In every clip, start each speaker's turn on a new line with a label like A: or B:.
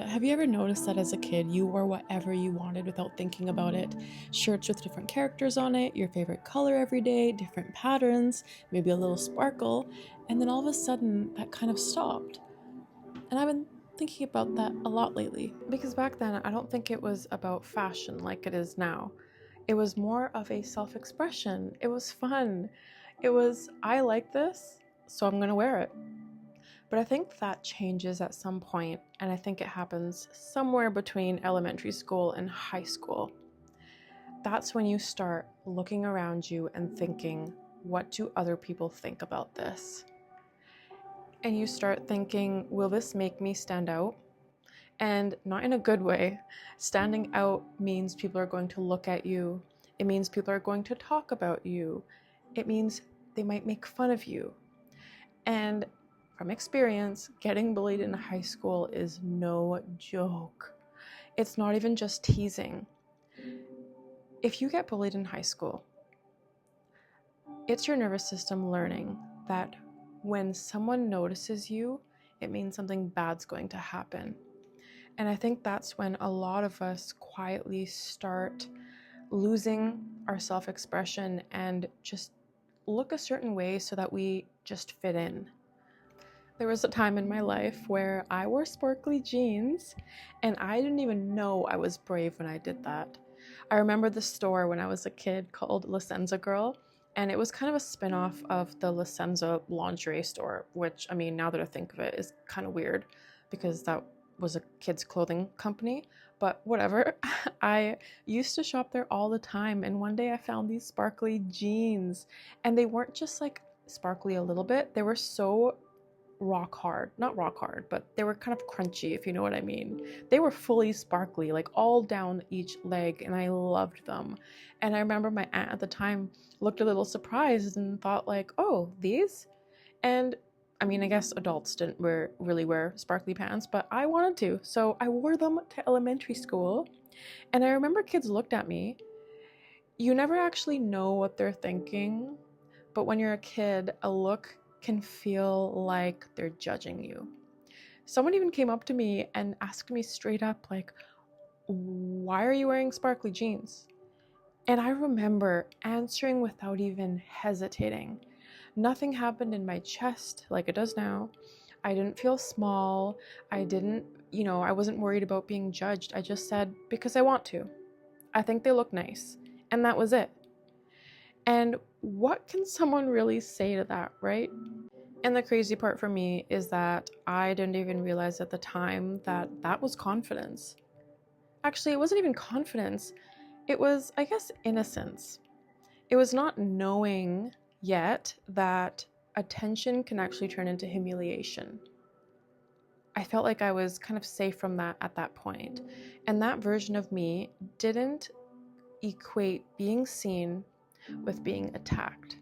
A: Have you ever noticed that as a kid you wore whatever you wanted without thinking about it? Shirts with different characters on it, your favorite color every day, different patterns, maybe a little sparkle, and then all of a sudden that kind of stopped. And I've been thinking about that a lot lately because back then I don't think it was about fashion like it is now. It was more of a self expression. It was fun. It was, I like this, so I'm gonna wear it. But I think that changes at some point, and I think it happens somewhere between elementary school and high school. That's when you start looking around you and thinking, what do other people think about this? And you start thinking, will this make me stand out? And not in a good way. Standing out means people are going to look at you. It means people are going to talk about you. It means they might make fun of you. And from experience, getting bullied in high school is no joke. It's not even just teasing. If you get bullied in high school, it's your nervous system learning that when someone notices you, it means something bad's going to happen. And I think that's when a lot of us quietly start losing our self-expression and just look a certain way so that we just fit in. There was a time in my life where I wore sparkly jeans and I didn't even know I was brave when I did that. I remember the store when I was a kid called La Senza Girl, and it was kind of a spin-off of the La Senza lingerie store, which, I mean, now that I think of it, is kind of weird because that was a kids' clothing company, but whatever. I used to shop there all the time, and one day I found these sparkly jeans, and they weren't just like sparkly a little bit, they were so rock hard, not rock hard, but they were kind of crunchy, if you know what I mean. They were fully sparkly, like all down each leg, and I loved them. And I remember my aunt at the time looked a little surprised and thought like, oh, these? And I mean, I guess adults didn't really wear sparkly pants, but I wanted to. So I wore them to elementary school. And I remember kids looked at me. You never actually know what they're thinking, but when you're a kid, a look can feel like they're judging you. Someone even came up to me and asked me straight up, like, why are you wearing sparkly jeans? And I remember answering without even hesitating. Nothing happened in my chest like it does now. I didn't feel small. I didn't, I wasn't worried about being judged. I just said, because I want to. I think they look nice. And that was it. And what can someone really say to that, right? And the crazy part for me is that I didn't even realize at the time that that was confidence. Actually, it wasn't even confidence. It was, I guess, innocence. It was not knowing yet that attention can actually turn into humiliation. I felt like I was kind of safe from that at that point. And that version of me didn't equate being seen with being attacked.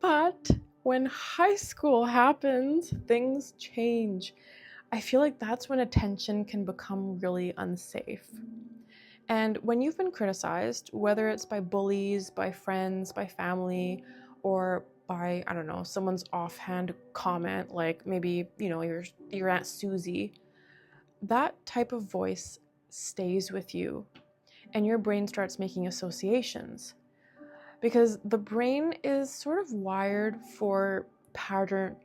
A: But when high school happens, things change. I feel like that's when attention can become really unsafe. And when you've been criticized, whether it's by bullies, by friends, by family, or by, I don't know, someone's offhand comment, like maybe, your Aunt Susie, that type of voice stays with you and your brain starts making associations. Because the brain is sort of wired for pattern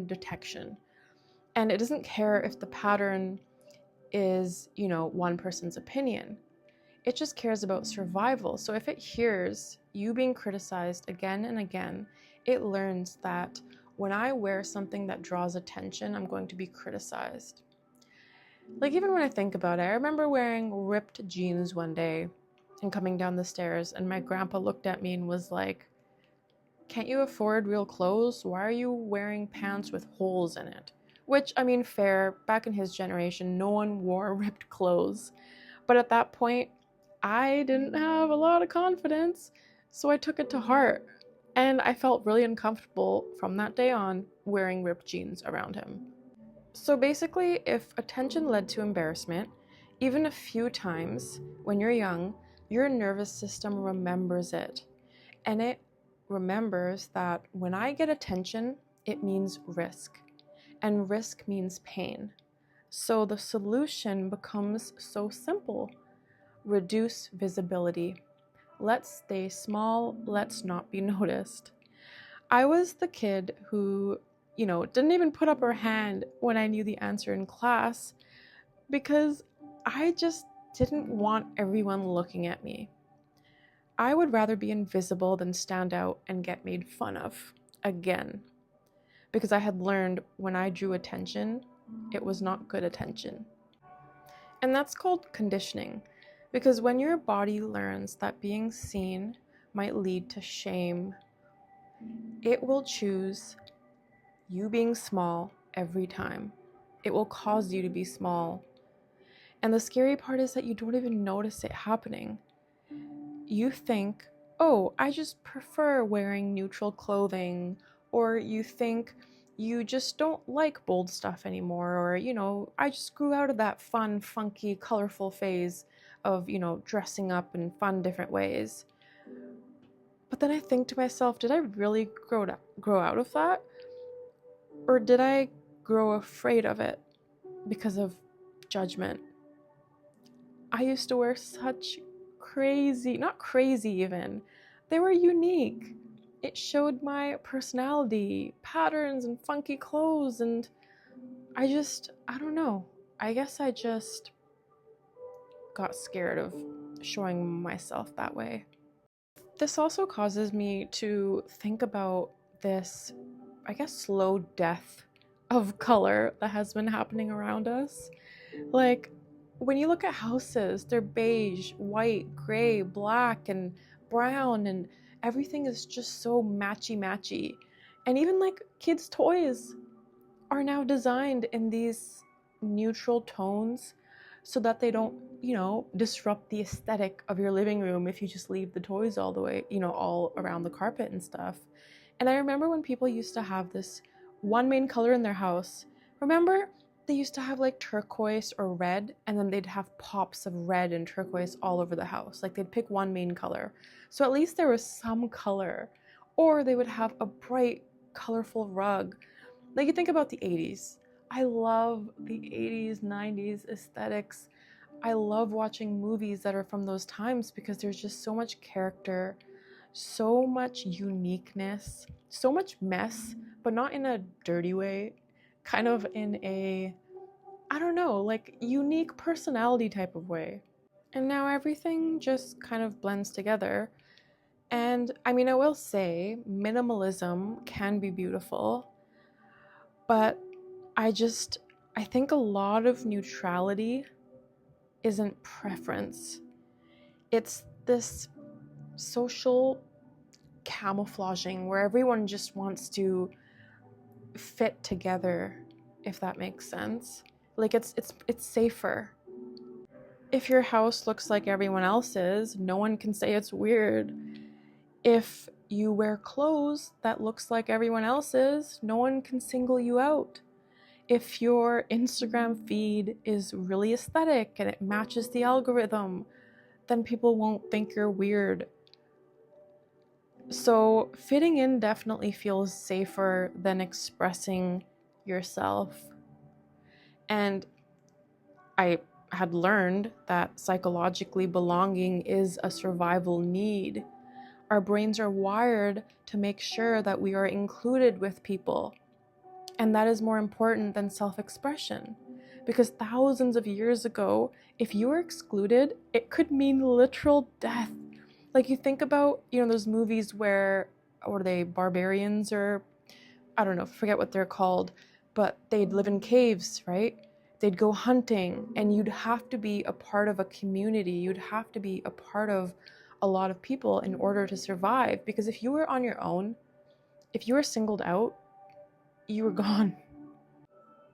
A: detection. And it doesn't care if the pattern is, one person's opinion. It just cares about survival. So if it hears you being criticized again and again, it learns that when I wear something that draws attention, I'm going to be criticized. Like, even when I think about it, I remember wearing ripped jeans one day and coming down the stairs, and my grandpa looked at me and was like, can't you afford real clothes? Why are you wearing pants with holes in it? Which, I mean, fair, back in his generation, no one wore ripped clothes. But at that point, I didn't have a lot of confidence, so I took it to heart. And I felt really uncomfortable from that day on wearing ripped jeans around him. So basically, if attention led to embarrassment, even a few times when you're young, your nervous system remembers it. And it remembers that when I get attention, it means risk. And risk means pain. So the solution becomes so simple. Reduce visibility. Let's stay small, let's not be noticed. I was the kid who, didn't even put up her hand when I knew the answer in class because I just didn't want everyone looking at me. I would rather be invisible than stand out and get made fun of again, because I had learned when I drew attention, it was not good attention. And that's called conditioning, because when your body learns that being seen might lead to shame, it will choose you being small every time. It will cause you to be small. And the scary part is that you don't even notice it happening. You think, oh, I just prefer wearing neutral clothing, or you think you just don't like bold stuff anymore, or, I just grew out of that fun, funky, colorful phase of, dressing up in fun, different ways. But then I think to myself, did I really grow out of that? Or did I grow afraid of it because of judgment? I used to wear such crazy, not crazy even, they were unique. It showed my personality, patterns, and funky clothes, and I don't know. I guess I just got scared of showing myself that way. This also causes me to think about this, I guess, slow death of color that has been happening around us. Like, when you look at houses, they're beige, white, gray, black, and brown, and everything is just so matchy-matchy. And even like kids' toys are now designed in these neutral tones so that they don't, disrupt the aesthetic of your living room if you just leave the toys all the way, all around the carpet and stuff. And I remember when people used to have this one main color in their house. Remember? They used to have like turquoise or red, and then they'd have pops of red and turquoise all over the house. Like they'd pick one main color. So at least there was some color. Or they would have a bright, colorful rug. Like you think about the 80s. I love the 80s, 90s aesthetics. I love watching movies that are from those times because there's just so much character, so much uniqueness, so much mess, but not in a dirty way, kind of in a, I don't know, like unique personality type of way. And now everything just kind of blends together. And I mean, I will say minimalism can be beautiful, but I think a lot of neutrality isn't preference. It's this social camouflaging where everyone just wants to fit together, if that makes sense. Like it's safer. If your house looks like everyone else's, no one can say it's weird. If you wear clothes that looks like everyone else's, no one can single you out. If your Instagram feed is really aesthetic and it matches the algorithm, then people won't think you're weird. So fitting in definitely feels safer than expressing yourself. And I had learned that psychologically belonging is a survival need. Our brains are wired to make sure that we are included with people. And that is more important than self-expression. Because thousands of years ago, if you were excluded, it could mean literal death. Like you think about, those movies where, what are they, barbarians, or I don't know, forget what they're called, but they'd live in caves, right? They'd go hunting, and you'd have to be a part of a community. You'd have to be a part of a lot of people in order to survive. Because if you were on your own, if you were singled out, you were gone.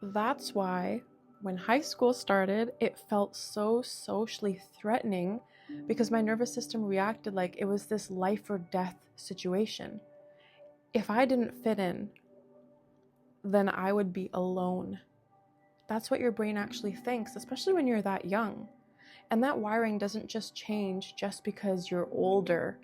A: That's why when high school started, it felt so socially threatening because my nervous system reacted like it was this life or death situation. If I didn't fit in, then I would be alone. That's what your brain actually thinks, especially when you're that young. And that wiring doesn't just change just because you're older.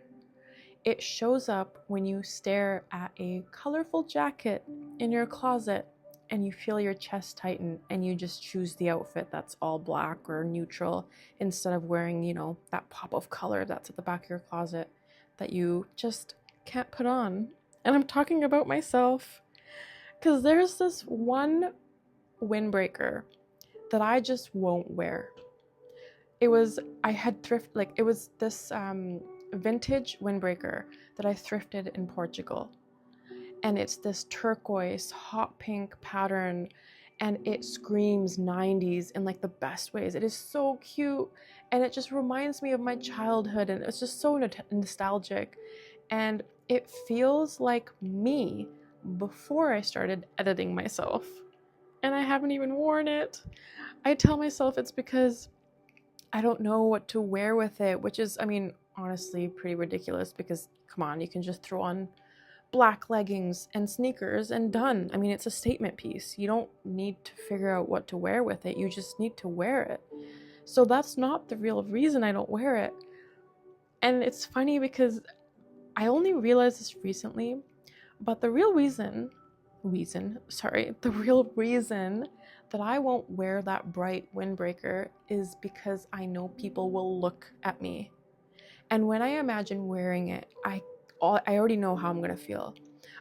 A: It shows up when you stare at a colorful jacket in your closet and you feel your chest tighten and you just choose the outfit that's all black or neutral instead of wearing, that pop of color that's at the back of your closet that you just can't put on. And I'm talking about myself because there's this one windbreaker that I just won't wear. I had it was this vintage windbreaker that I thrifted in Portugal. And it's this turquoise, hot pink pattern, and it screams 90s in like the best ways. It is so cute, and it just reminds me of my childhood, and it's just so nostalgic. And it feels like me before I started editing myself. And I haven't even worn it. I tell myself it's because I don't know what to wear with it, which is, honestly pretty ridiculous because, come on, you can just throw on black leggings and sneakers and done. It's a statement piece. You don't need to figure out what to wear with it. You just need to wear it. So that's not the real reason I don't wear it. And it's funny because I only realized this recently, but the real reason that I won't wear that bright windbreaker is because I know people will look at me. And when I imagine wearing it, I already know how I'm going to feel.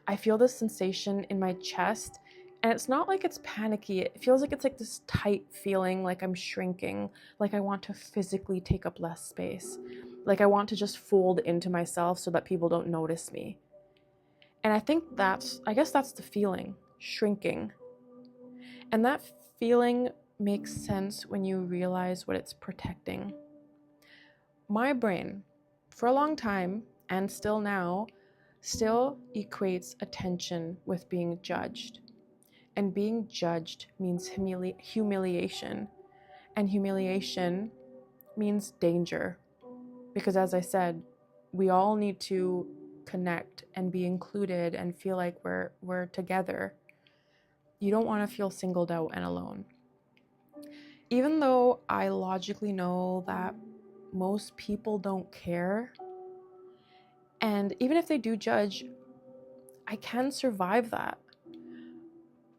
A: I feel this sensation in my chest, and it's not like it's panicky. It feels like it's like this tight feeling, like I'm shrinking, like I want to physically take up less space, like I want to just fold into myself so that people don't notice me. And I guess that's the feeling, shrinking. And that feeling makes sense when you realize what it's protecting. My brain, for a long time, and still now, still equates attention with being judged. And being judged means humiliation. And humiliation means danger. Because as I said, we all need to connect and be included and feel like we're together. You don't want to feel singled out and alone. Even though I logically know that most people don't care, and even if they do judge, I can survive that.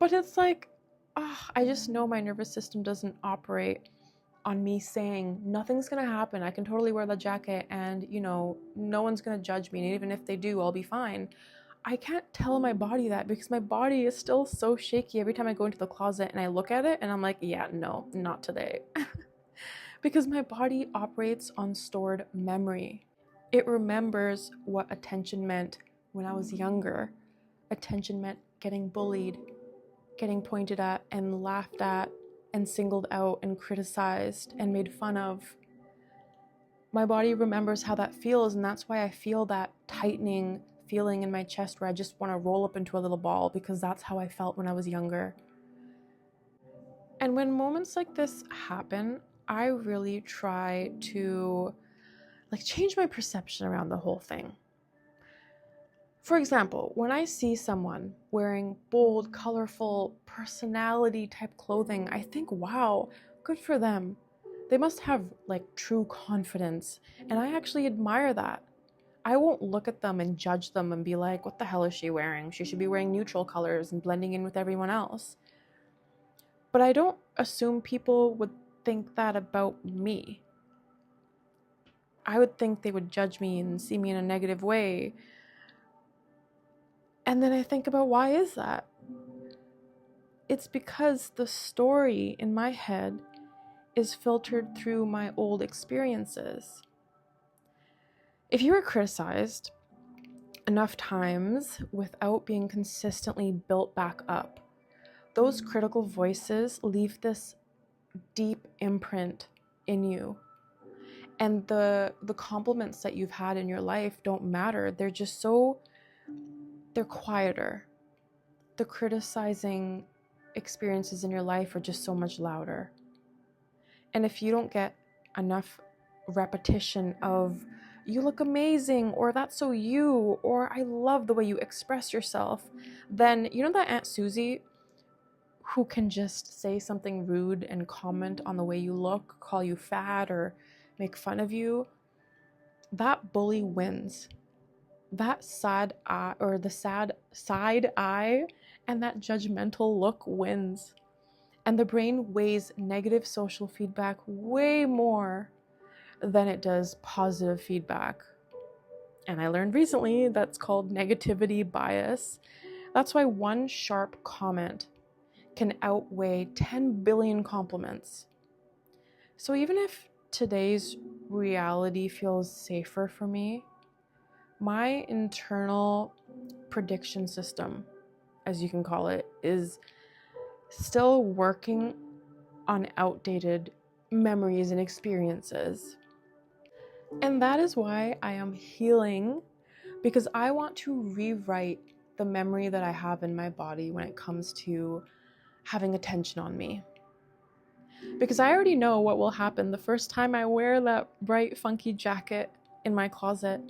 A: But it's like, I just know my nervous system doesn't operate on me saying nothing's gonna happen. I can totally wear the jacket and, no one's gonna judge me. And even if they do, I'll be fine. I can't tell my body that because my body is still so shaky every time I go into the closet and I look at it and I'm like, yeah, no, not today. Because my body operates on stored memory. It remembers what attention meant when I was younger. Attention meant getting bullied, getting pointed at and laughed at and singled out and criticized and made fun of. My body remembers how that feels, and that's why I feel that tightening feeling in my chest where I just want to roll up into a little ball, because that's how I felt when I was younger. And when moments like this happen, I really try to change my perception around the whole thing. For example, when I see someone wearing bold, colorful, personality type clothing, I think, wow, good for them. They must have true confidence, and I actually admire that. I won't look at them and judge them and be like, what the hell is she wearing? She should be wearing neutral colors and blending in with everyone else. But I don't assume people would think that about me. I would think they would judge me and see me in a negative way. And then I think about, why is that? It's because the story in my head is filtered through my old experiences. If you were criticized enough times without being consistently built back up, those critical voices leave this deep imprint in you. And the compliments that you've had in your life don't matter. They're quieter. The criticizing experiences in your life are just so much louder. And if you don't get enough repetition of, you look amazing, or that's so you, or I love the way you express yourself, then that Aunt Susie who can just say something rude and comment on the way you look, call you fat, or make fun of you, that bully wins. That sad eye, or the sad side eye, and that judgmental look wins. And the brain weighs negative social feedback way more than it does positive feedback. And I learned recently that's called negativity bias. That's why one sharp comment can outweigh 10 billion compliments. So even if today's reality feels safer for me, my internal prediction system, as you can call it, is still working on outdated memories and experiences. And that is why I am healing, because I want to rewrite the memory that I have in my body when it comes to having attention on me. Because I already know what will happen the first time I wear that bright, funky jacket in my closet.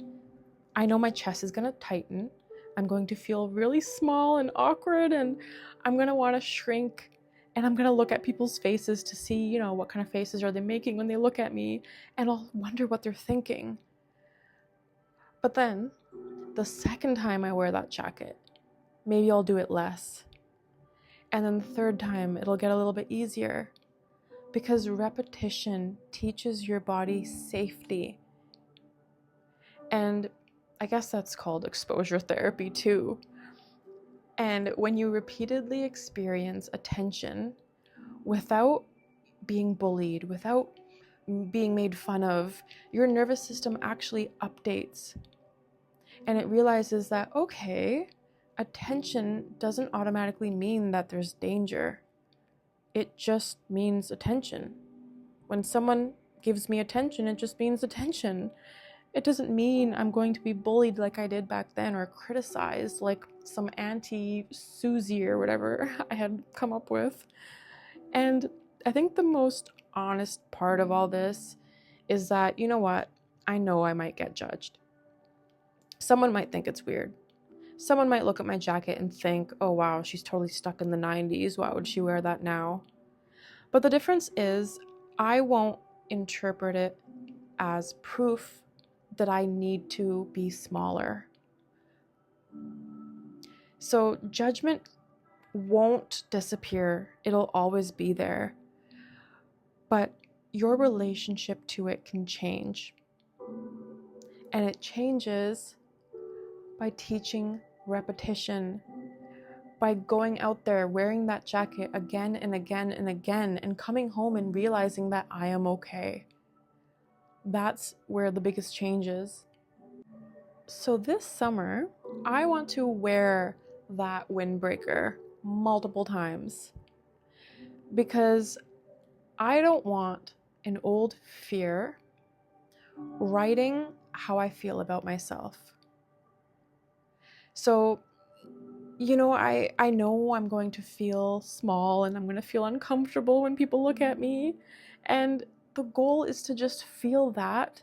A: I know my chest is going to tighten. I'm going to feel really small and awkward, and I'm going to want to shrink, and I'm going to look at people's faces to see, what kind of faces are they making when they look at me, and I'll wonder what they're thinking. But then, the second time I wear that jacket, maybe I'll do it less. And then the third time, it'll get a little bit easier, because repetition teaches your body safety. And I guess that's called exposure therapy too. And when you repeatedly experience attention without being bullied, without being made fun of, your nervous system actually updates. And it realizes that, okay, attention doesn't automatically mean that there's danger. It just means attention. When someone gives me attention, it just means attention. It doesn't mean I'm going to be bullied like I did back then, or criticized like some Auntie Susie or whatever I had come up with. And I think the most honest part of all this is that, you know what? I know I might get judged. Someone might think it's weird. Someone might look at my jacket and think, oh wow, she's totally stuck in the 90s. Why would she wear that now? But the difference is, I won't interpret it as proof that I need to be smaller. So judgment won't disappear. It'll always be there. But your relationship to it can change. And it changes by teaching repetition, by going out there, wearing that jacket again and again and again, and coming home and realizing that I am okay. That's where the biggest change is. So this summer, I want to wear that windbreaker multiple times, because I don't want an old fear writing how I feel about myself. So, I know I'm going to feel small and I'm going to feel uncomfortable when people look at me. And the goal is to just feel that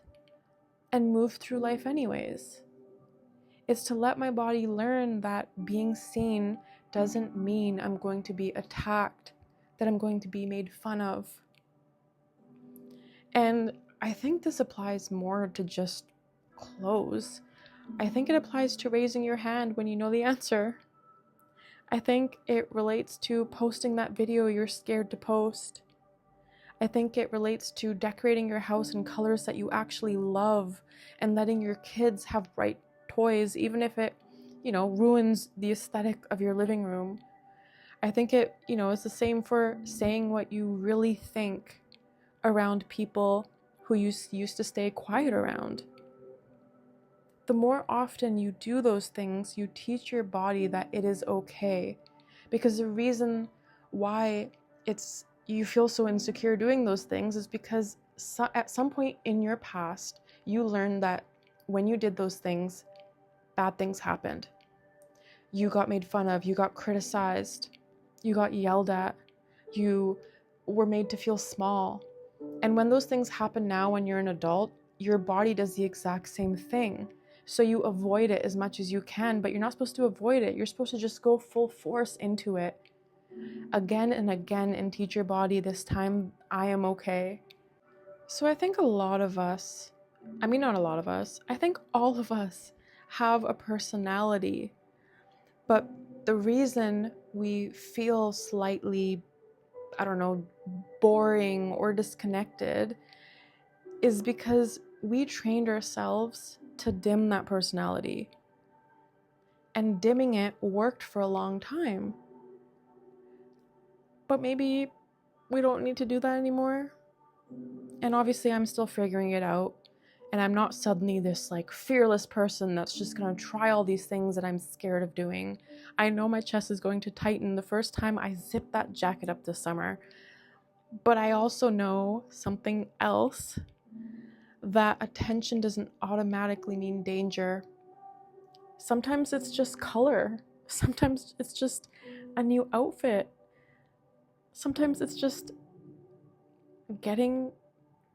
A: and move through life anyways. It's to let my body learn that being seen doesn't mean I'm going to be attacked, that I'm going to be made fun of. And I think this applies more to just clothes. I think it applies to raising your hand when you know the answer. I think it relates to posting that video you're scared to post. I think it relates to decorating your house in colors that you actually love and letting your kids have bright toys, even if it, ruins the aesthetic of your living room. I think it, is the same for saying what you really think around people who you used to stay quiet around. The more often you do those things, you teach your body that it is okay. Because the reason why you feel so insecure doing those things is because at some point in your past, you learned that when you did those things, bad things happened. You got made fun of, you got criticized, you got yelled at, you were made to feel small. And when those things happen now when you're an adult, your body does the exact same thing. So you avoid it as much as you can, but you're not supposed to avoid it. You're supposed to just go full force into it again and again and teach your body, this time I am okay. So I think not a lot of us, I think all of us have a personality, but the reason we feel slightly, I don't know, boring or disconnected is because we trained ourselves to dim that personality. And dimming it worked for a long time. But maybe we don't need to do that anymore. And obviously, I'm still figuring it out. And I'm not suddenly this like fearless person that's just gonna try all these things that I'm scared of doing. I know my chest is going to tighten the first time I zip that jacket up this summer. But I also know something else, that attention doesn't automatically mean danger. Sometimes it's just color. Sometimes it's just a new outfit. Sometimes it's just getting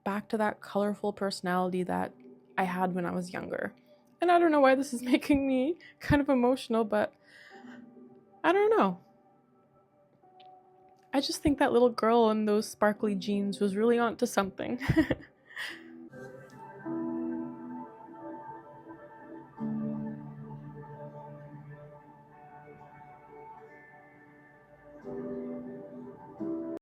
A: back to that colorful personality that I had when I was younger. And I don't know why this is making me kind of emotional, but I don't know. I just think that little girl in those sparkly jeans was really onto something.